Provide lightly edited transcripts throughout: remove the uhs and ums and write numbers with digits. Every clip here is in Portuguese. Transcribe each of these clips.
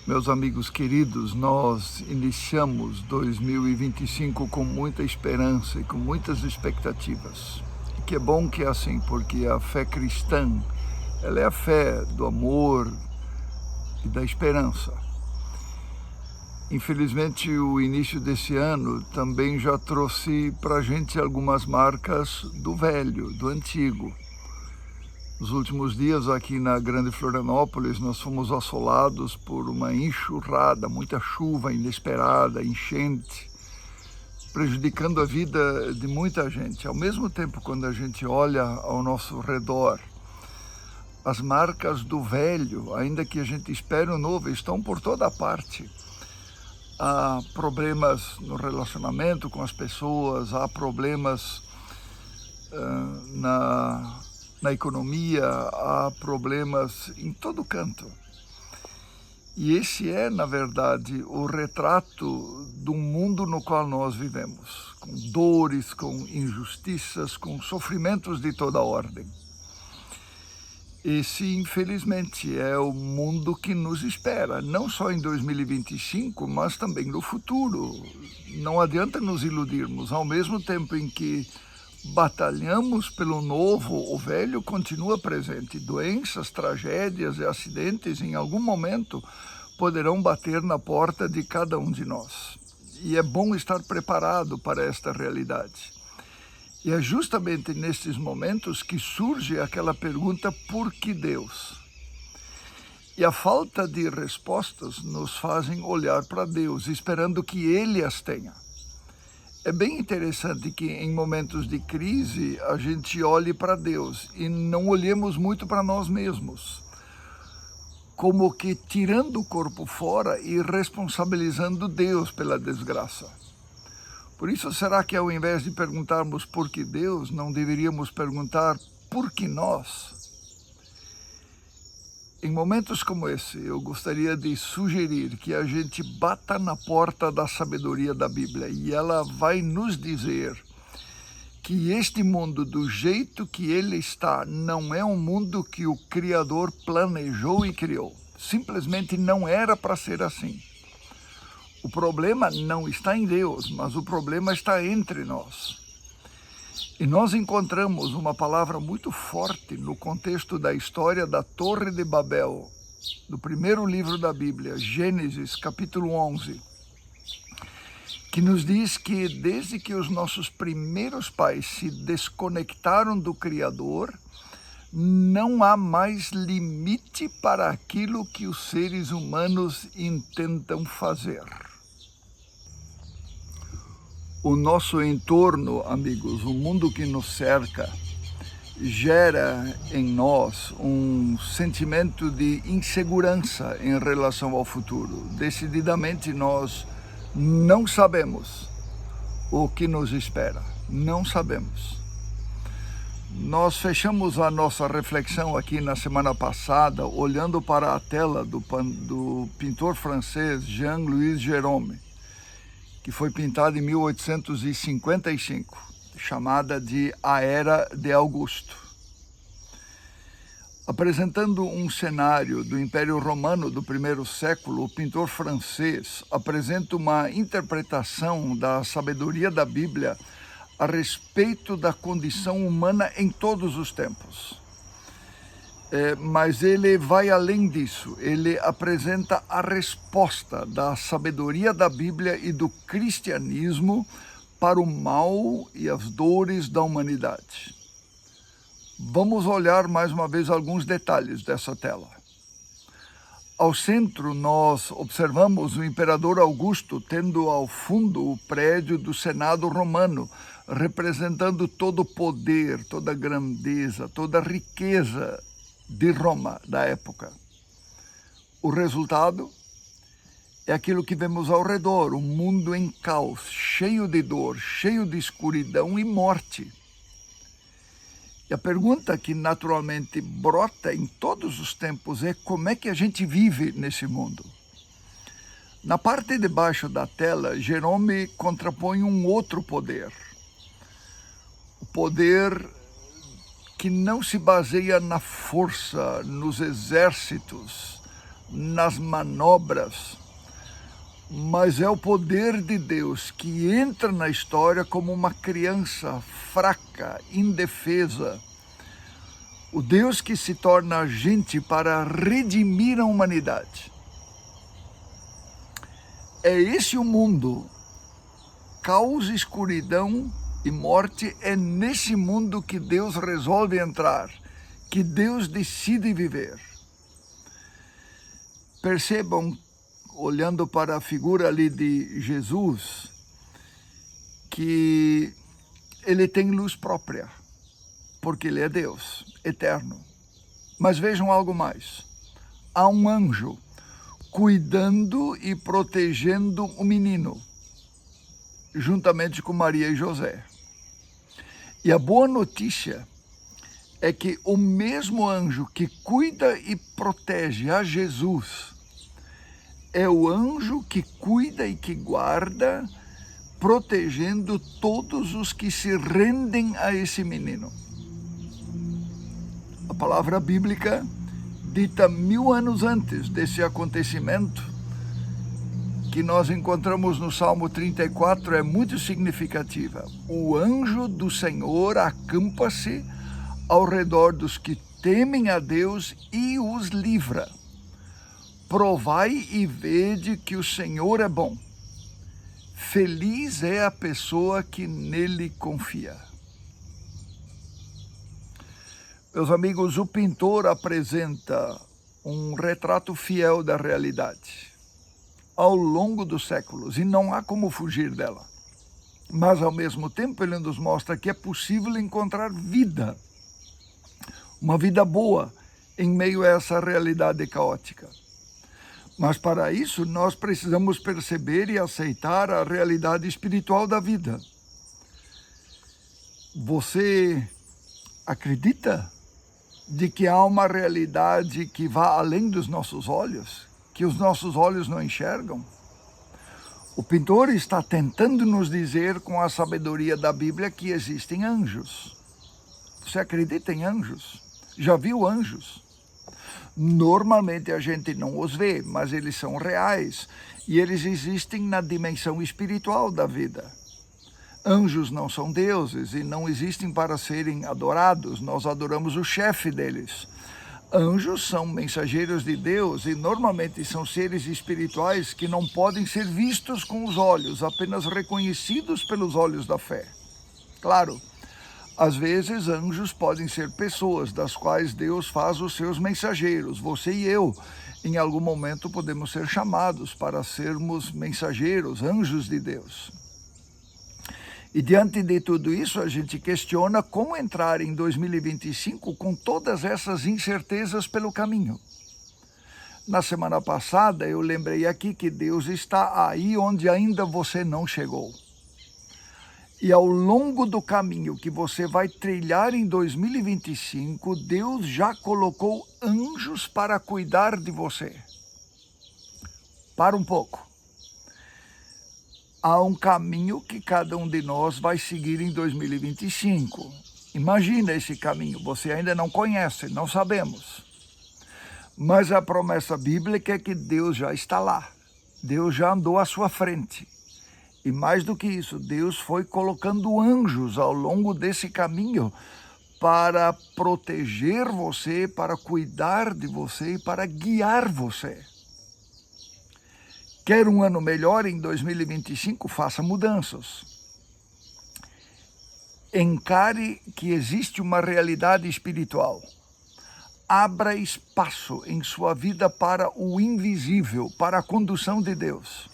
Meus amigos queridos, nós iniciamos 2025 com muita esperança e com muitas expectativas. E que é bom que é assim, porque a fé cristã, ela é a fé do amor e da esperança. Infelizmente, o início desse ano também já trouxe para a gente algumas marcas do velho, do antigo. Nos últimos dias aqui na Grande Florianópolis, nós fomos assolados por uma enxurrada, muita chuva inesperada, enchente, prejudicando a vida de muita gente. Ao mesmo tempo, quando a gente olha ao nosso redor, as marcas do velho, ainda que a gente espere o novo, estão por toda parte. Há problemas no relacionamento com as pessoas, há problemas na economia, há problemas em todo canto. E esse é, na verdade, o retrato do mundo no qual nós vivemos, com dores, com injustiças, com sofrimentos de toda ordem. Esse, infelizmente, é o mundo que nos espera, não só em 2025, mas também no futuro. Não adianta nos iludirmos, ao mesmo tempo em que batalhamos pelo novo, o velho continua presente. Doenças, tragédias e acidentes em algum momento poderão bater na porta de cada um de nós. E é bom estar preparado para esta realidade. E é justamente nesses momentos que surge aquela pergunta: por que Deus? E a falta de respostas nos fazem olhar para Deus, esperando que Ele as tenha. É bem interessante que em momentos de crise a gente olhe para Deus e não olhemos muito para nós mesmos, como que tirando o corpo fora e responsabilizando Deus pela desgraça. Por isso, será que ao invés de perguntarmos por que Deus, não deveríamos perguntar por que nós? Em momentos como esse, eu gostaria de sugerir que a gente bata na porta da sabedoria da Bíblia e ela vai nos dizer que este mundo, do jeito que ele está, não é um mundo que o Criador planejou e criou. Simplesmente não era para ser assim. O problema não está em Deus, mas o problema está entre nós. E nós encontramos uma palavra muito forte no contexto da história da Torre de Babel, do primeiro livro da Bíblia, Gênesis, capítulo 11, que nos diz que desde que os nossos primeiros pais se desconectaram do Criador, não há mais limite para aquilo que os seres humanos intentam fazer. O nosso entorno, amigos, o mundo que nos cerca, gera em nós um sentimento de insegurança em relação ao futuro. Decididamente nós não sabemos o que nos espera, não sabemos. Nós fechamos a nossa reflexão aqui na semana passada olhando para a tela do pintor francês Jean-Louis Gérôme, que foi pintada em 1855, chamada de A Era de Augusto. Apresentando um cenário do Império Romano do primeiro século, o pintor francês apresenta uma interpretação da sabedoria da Bíblia a respeito da condição humana em todos os tempos. Mas ele vai além disso, ele apresenta a resposta da sabedoria da Bíblia e do cristianismo para o mal e as dores da humanidade. Vamos olhar mais uma vez alguns detalhes dessa tela. Ao centro, nós observamos o imperador Augusto tendo ao fundo o prédio do Senado romano, representando todo o poder, toda a grandeza, toda a riqueza de Roma da época. O resultado é aquilo que vemos ao redor, um mundo em caos, cheio de dor, cheio de escuridão e morte. E a pergunta que naturalmente brota em todos os tempos é: como é que a gente vive nesse mundo? Na parte de baixo da tela, Jerome contrapõe um outro poder. O poder que não se baseia na força, nos exércitos, nas manobras, mas é o poder de Deus que entra na história como uma criança fraca, indefesa. O Deus que se torna agente para redimir a humanidade. É esse o mundo. Caos, escuridão e morte, é nesse mundo que Deus resolve entrar, que Deus decide viver. Percebam, olhando para a figura ali de Jesus, que ele tem luz própria, porque ele é Deus, eterno. Mas vejam algo mais. Há um anjo cuidando e protegendo o menino, juntamente com Maria e José. E a boa notícia é que o mesmo anjo que cuida e protege a Jesus é o anjo que cuida e que guarda, protegendo todos os que se rendem a esse menino. A palavra bíblica, dita 1000 anos antes desse acontecimento, que nós encontramos no Salmo 34, é muito significativa. O anjo do Senhor acampa-se ao redor dos que temem a Deus e os livra. Provai e vede que o Senhor é bom. Feliz é a pessoa que nele confia. Meus amigos, o pintor apresenta um retrato fiel da realidade ao longo dos séculos, e não há como fugir dela. Mas, ao mesmo tempo, ele nos mostra que é possível encontrar vida, uma vida boa, em meio a essa realidade caótica. Mas, para isso, nós precisamos perceber e aceitar a realidade espiritual da vida. Você acredita de que há uma realidade que vá além dos nossos olhos, que os nossos olhos não enxergam? O pintor está tentando nos dizer com a sabedoria da Bíblia que existem anjos. Você acredita em anjos? Já viu anjos? Normalmente a gente não os vê, mas eles são reais e eles existem na dimensão espiritual da vida. Anjos não são deuses e não existem para serem adorados, nós adoramos o chefe deles. Anjos são mensageiros de Deus e normalmente são seres espirituais que não podem ser vistos com os olhos, apenas reconhecidos pelos olhos da fé. Claro, às vezes anjos podem ser pessoas das quais Deus faz os seus mensageiros. Você e eu, em algum momento, podemos ser chamados para sermos mensageiros, anjos de Deus. E diante de tudo isso, a gente questiona como entrar em 2025 com todas essas incertezas pelo caminho. Na semana passada, eu lembrei aqui que Deus está aí onde ainda você não chegou. E ao longo do caminho que você vai trilhar em 2025, Deus já colocou anjos para cuidar de você. Para um pouco. Há um caminho que cada um de nós vai seguir em 2025. Imagina esse caminho, você ainda não conhece, não sabemos. Mas a promessa bíblica é que Deus já está lá. Deus já andou à sua frente. E mais do que isso, Deus foi colocando anjos ao longo desse caminho para proteger você, para cuidar de você e para guiar você. Quer um ano melhor em 2025? Faça mudanças. Encare que existe uma realidade espiritual. Abra espaço em sua vida para o invisível, para a condução de Deus.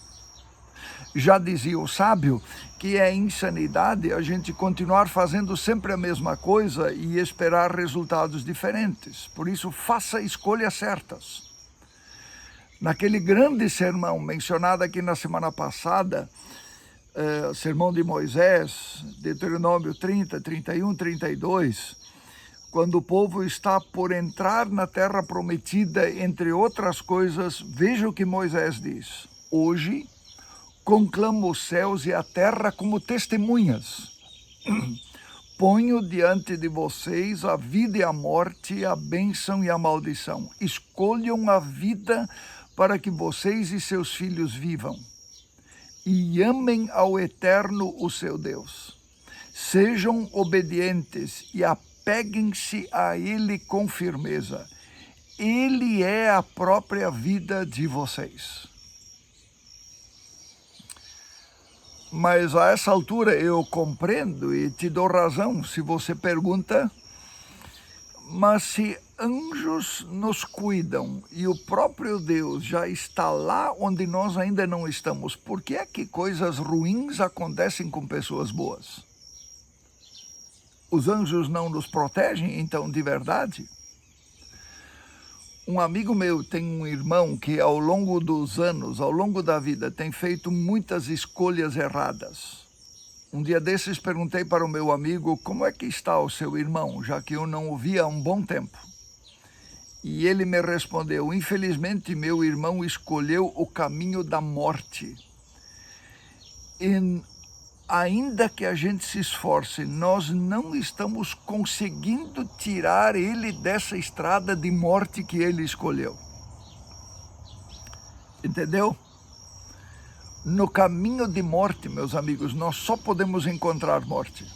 Já dizia o sábio que é insanidade a gente continuar fazendo sempre a mesma coisa e esperar resultados diferentes. Por isso, faça escolhas certas. Naquele grande sermão mencionado aqui na semana passada, sermão de Moisés, Deuteronômio 30, 31, 32, quando o povo está por entrar na terra prometida, entre outras coisas, veja o que Moisés diz. Hoje, conclamo os céus e a terra como testemunhas, Ponho diante de vocês a vida e a morte, a bênção e a maldição. Escolham a vida para que vocês e seus filhos vivam. E amem ao Eterno, o seu Deus. Sejam obedientes e apeguem-se a Ele com firmeza. Ele é a própria vida de vocês. Mas a essa altura eu compreendo e te dou razão se você pergunta, mas se anjos nos cuidam e o próprio Deus já está lá onde nós ainda não estamos, por que é que coisas ruins acontecem com pessoas boas? Os anjos não nos protegem, então, de verdade? Um amigo meu tem um irmão que ao longo dos anos, ao longo da vida, tem feito muitas escolhas erradas. Um dia desses perguntei para o meu amigo como é que está o seu irmão, já que eu não o via há um bom tempo. E ele me respondeu, infelizmente meu irmão escolheu o caminho da morte. E ainda que a gente se esforce, nós não estamos conseguindo tirar ele dessa estrada de morte que ele escolheu. Entendeu? No caminho de morte, meus amigos, nós só podemos encontrar morte.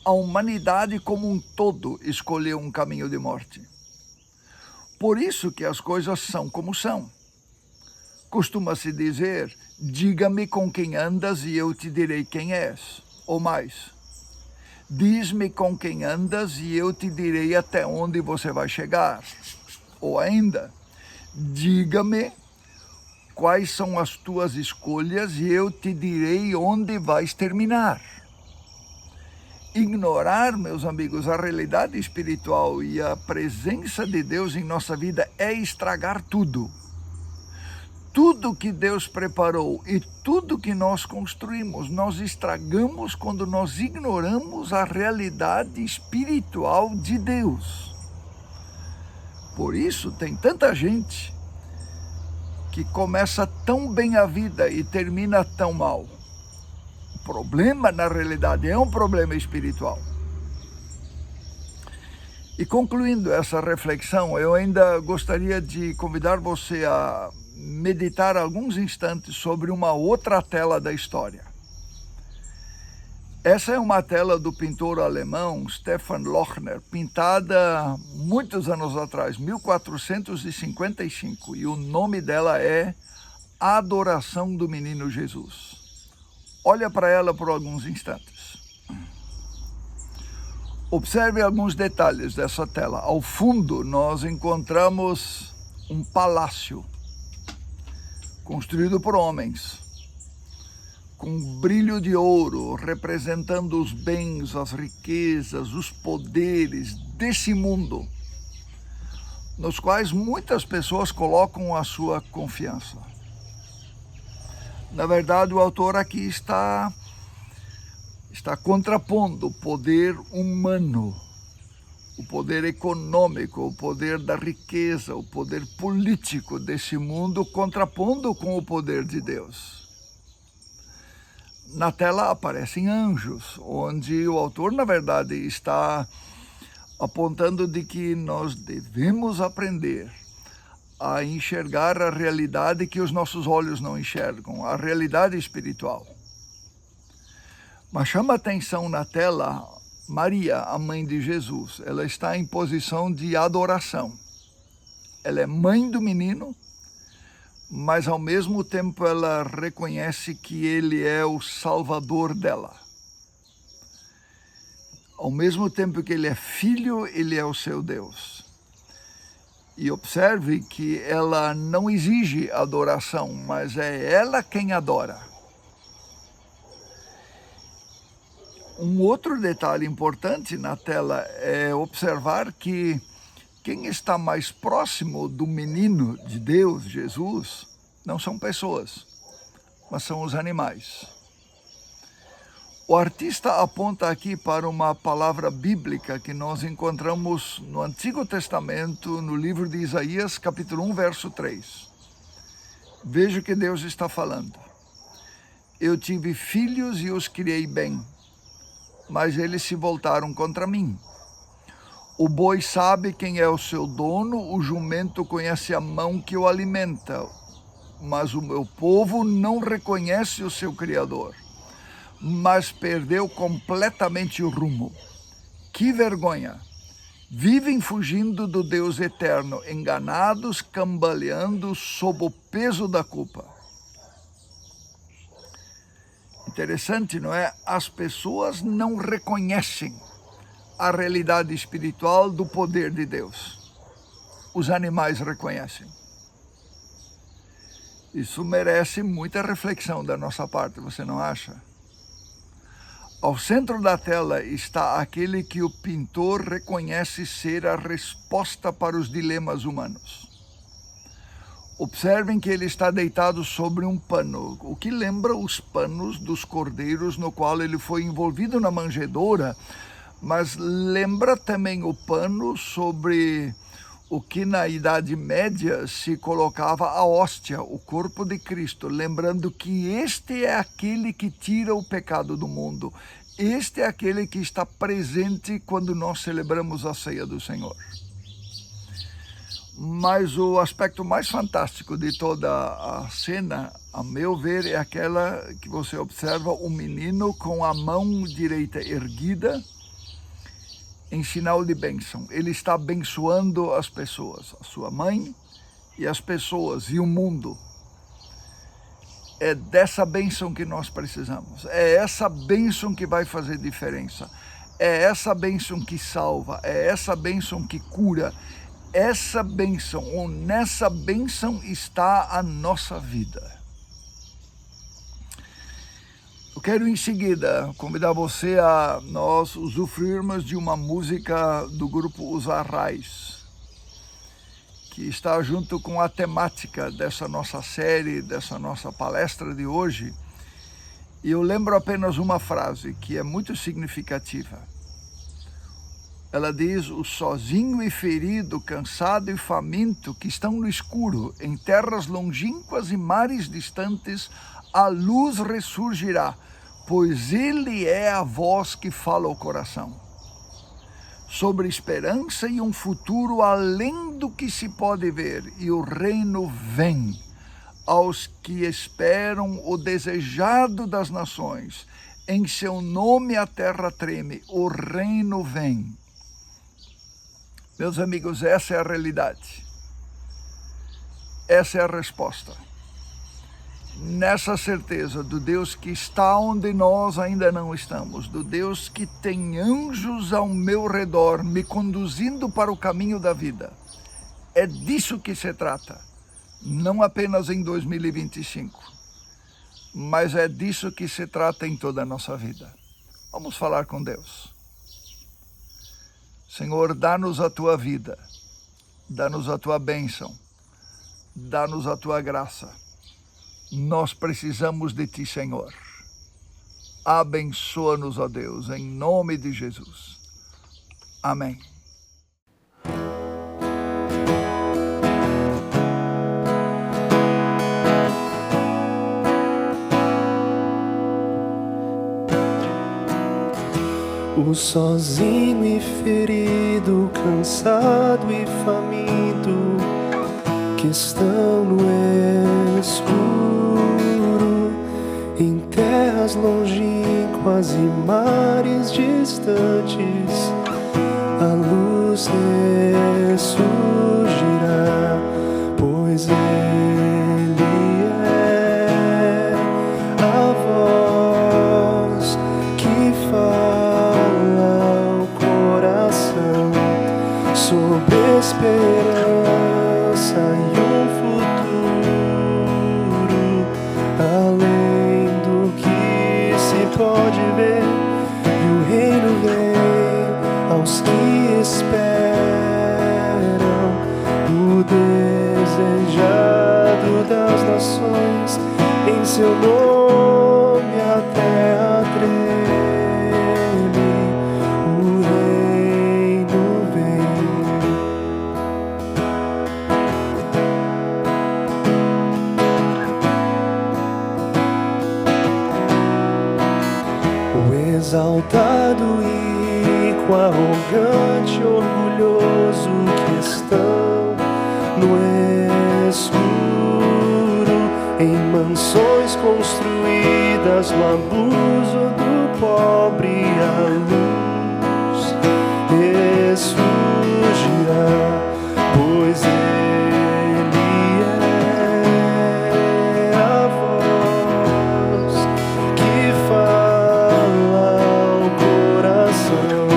A humanidade como um todo escolheu um caminho de morte. Por isso que as coisas são como são. Costuma-se dizer, diga-me com quem andas e eu te direi quem és, ou mais. Diz-me com quem andas e eu te direi até onde você vai chegar. Ou ainda, diga-me quais são as tuas escolhas e eu te direi onde vais terminar. Ignorar, meus amigos, a realidade espiritual e a presença de Deus em nossa vida é estragar tudo. Tudo que Deus preparou e tudo que nós construímos, nós estragamos quando nós ignoramos a realidade espiritual de Deus. Por isso tem tanta gente que começa tão bem a vida e termina tão mal. O problema, na realidade, é um problema espiritual. E concluindo essa reflexão, eu ainda gostaria de convidar você a meditar alguns instantes sobre uma outra tela da história. Essa é uma tela do pintor alemão Stefan Lochner, pintada muitos anos atrás, 1455, e o nome dela é A Adoração do Menino Jesus. Olha para ela por alguns instantes. Observe alguns detalhes dessa tela. Ao fundo, nós encontramos um palácio construído por homens, com brilho de ouro, representando os bens, as riquezas, os poderes desse mundo, nos quais muitas pessoas colocam a sua confiança. Na verdade, o autor aqui está contrapondo o poder humano, o poder econômico, o poder da riqueza, o poder político desse mundo, contrapondo com o poder de Deus. Na tela aparecem anjos, onde o autor, na verdade, está apontando de que nós devemos aprender a enxergar a realidade que os nossos olhos não enxergam, a realidade espiritual. Mas chama atenção na tela Maria, a mãe de Jesus. Ela está em posição de adoração. Ela é mãe do menino, mas ao mesmo tempo ela reconhece que ele é o salvador dela. Ao mesmo tempo que ele é filho, ele é o seu Deus. E observe que ela não exige adoração, mas é ela quem adora. Um outro detalhe importante na tela é observar que quem está mais próximo do menino de Deus, Jesus, não são pessoas, mas são os animais. O artista aponta aqui para uma palavra bíblica que nós encontramos no Antigo Testamento, no livro de Isaías, capítulo 1, verso 3. Veja o que Deus está falando. Eu tive filhos e os criei bem. mas eles se voltaram contra mim. O boi sabe quem é o seu dono, o jumento conhece a mão que o alimenta, mas o meu povo não reconhece o seu Criador, mas perdeu completamente o rumo. Que vergonha! Vivem fugindo do Deus eterno, enganados, cambaleando sob o peso da culpa. Interessante, não é? As pessoas não reconhecem a realidade espiritual do poder de Deus. Os animais reconhecem. Isso merece muita reflexão da nossa parte, você não acha? Ao centro da tela está aquele que o pintor reconhece ser a resposta para os dilemas humanos. Observem que ele está deitado sobre um pano, o que lembra os panos dos cordeiros no qual ele foi envolvido na manjedoura, mas lembra também o pano sobre o que na Idade Média se colocava a hóstia, o corpo de Cristo, lembrando que este é aquele que tira o pecado do mundo. Este é aquele que está presente quando nós celebramos a ceia do Senhor. Mas o aspecto mais fantástico de toda a cena, a meu ver, é aquela que você observa o menino com a mão direita erguida, em sinal de bênção. Ele está abençoando as pessoas, a sua mãe e as pessoas e o mundo. É dessa bênção que nós precisamos. É essa bênção que vai fazer diferença. É essa bênção que salva. É essa bênção que cura. Essa bênção, ou nessa bênção está a nossa vida. Eu quero em seguida convidar você a nós usufruirmos de uma música do grupo Os Arrais, que está junto com a temática dessa nossa série, dessa nossa palestra de hoje. E eu lembro apenas uma frase que é muito significativa. Ela diz: o sozinho e ferido, cansado e faminto, que estão no escuro, em terras longínquas e mares distantes, a luz ressurgirá, pois ele é a voz que fala ao coração. Sobre esperança e um futuro além do que se pode ver, e o reino vem aos que esperam o desejado das nações. Em seu nome a terra treme, o reino vem. Meus amigos, essa é a realidade. Essa é a resposta. Nessa certeza do Deus que está onde nós ainda não estamos, do Deus que tem anjos ao meu redor, me conduzindo para o caminho da vida. É disso que se trata, não apenas em 2025, mas é disso que se trata em toda a nossa vida. Vamos falar com Deus. Senhor, dá-nos a tua vida, dá-nos a tua bênção, dá-nos a tua graça. Nós precisamos de ti, Senhor. Abençoa-nos, ó Deus, em nome de Jesus. Amém. O sozinho e ferido, cansado e faminto, que estão no escuro, em terras longínquas e mares distantes, a luz ressurgirá, pois ele é a voz que fala ao coração sobre esperança e um futuro além do que se pode ver, e o reino vem aos que esperam o desejado das nações. Em seu nome a terra treme, o reino vem. O exaltado rico, arrogante, orgulhoso, que estão no escuro, em mansões construídas no abuso do pobre, a luz ressurgirá, pois Ele é a voz que fala ao coração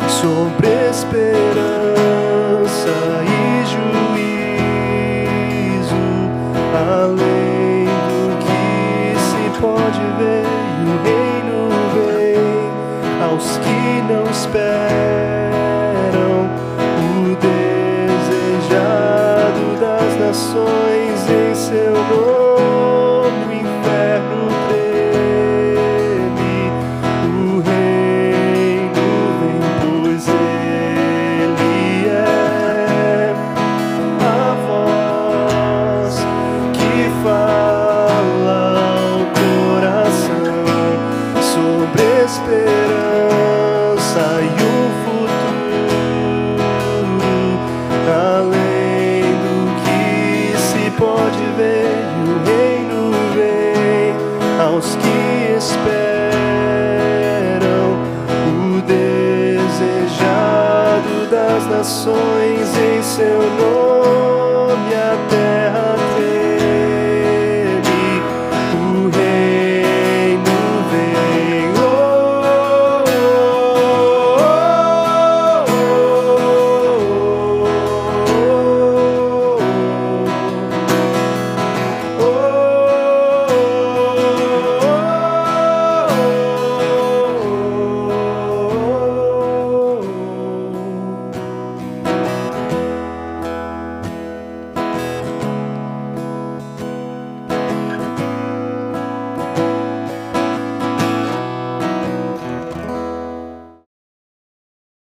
sobre esperança e juízo, além do que se pode ver, e o reino vem aos que não esperam, o desejado das nações em seu nome, o inferno treme, o reino vem, pois Ele é a voz que fala ao coração sobre esperança e o futuro, além do que se pode ver, e o reino vem aos que esperam, o desejado das nações em seu nome.